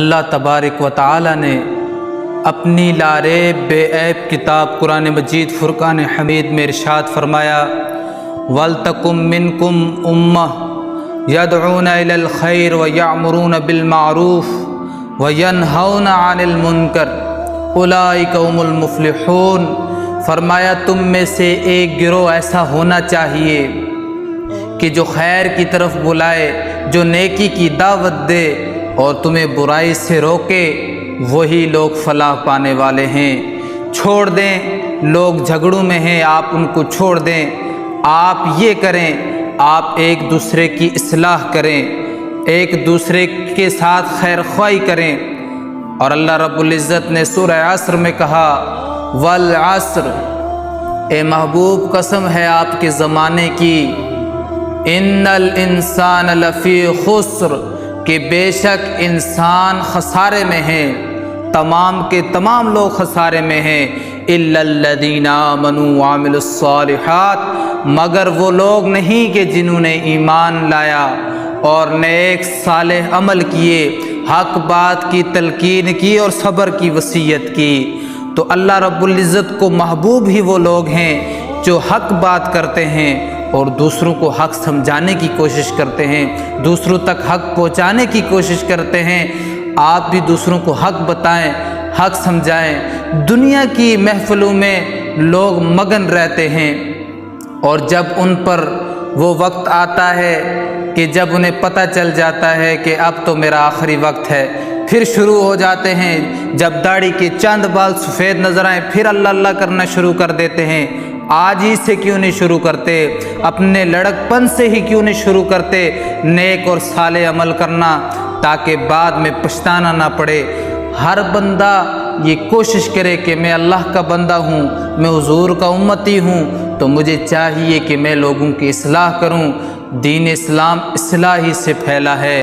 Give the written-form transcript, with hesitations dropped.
اللہ تبارک و تعالی نے اپنی لاریب بے عیب کتاب قرآن مجید فرقان حمید میں ارشاد فرمایا وَلْتَكُمْ مِنْكُمْ أُمَّةٌ يَدْعُونَ إِلَى الْخَيْرِ وَيَأْمُرُونَ بِالْمَعْرُوفِ وَيَنْهَوْنَ عَنِ الْمُنْكَرِ أُولَئِكَ هُمُ الْمُفْلِحُونَ۔ فرمایا تم میں سے ایک گروہ ایسا ہونا چاہیے کہ جو خیر کی طرف بلائے، جو نیکی کی دعوت دے اور تمہیں برائی سے روکے، وہی لوگ فلاح پانے والے ہیں۔ چھوڑ دیں، لوگ جھگڑوں میں ہیں، آپ ان کو چھوڑ دیں، آپ یہ کریں، آپ ایک دوسرے کی اصلاح کریں، ایک دوسرے کے ساتھ خیر خواہی کریں۔ اور اللہ رب العزت نے سورہ عصر میں کہا والعصر، اے محبوب قسم ہے آپ کے زمانے کی، ان الانسان لفی خسر، کہ بے شک انسان خسارے میں ہیں، تمام کے تمام لوگ خسارے میں ہیں، الا الذین آمنوا وعملوا الصالحات، مگر وہ لوگ نہیں کہ جنہوں نے ایمان لایا اور نیک صالح عمل کیے، حق بات کی تلقین کی اور صبر کی وصیت کی۔ تو اللہ رب العزت کو محبوب ہی وہ لوگ ہیں جو حق بات کرتے ہیں اور دوسروں کو حق سمجھانے کی کوشش کرتے ہیں، دوسروں تک حق پہنچانے کی کوشش کرتے ہیں۔ آپ بھی دوسروں کو حق بتائیں، حق سمجھائیں۔ دنیا کی محفلوں میں لوگ مگن رہتے ہیں، اور جب ان پر وہ وقت آتا ہے کہ جب انہیں پتہ چل جاتا ہے کہ اب تو میرا آخری وقت ہے، پھر شروع ہو جاتے ہیں۔ جب داڑھی کے چند بال سفید نظر آئیں پھر اللہ اللہ کرنا شروع کر دیتے ہیں۔ آج ہی سے کیوں نہیں شروع کرتے؟ اپنے لڑک پن سے ہی کیوں نہیں شروع کرتے نیک اور صالح عمل کرنا، تاکہ بعد میں پچھتانا نہ پڑے۔ ہر بندہ یہ کوشش کرے کہ میں اللہ کا بندہ ہوں، میں حضور کا امتی ہوں، تو مجھے چاہیے کہ میں لوگوں کی اصلاح کروں۔ دین اسلام اصلاح ہی سے پھیلا ہے۔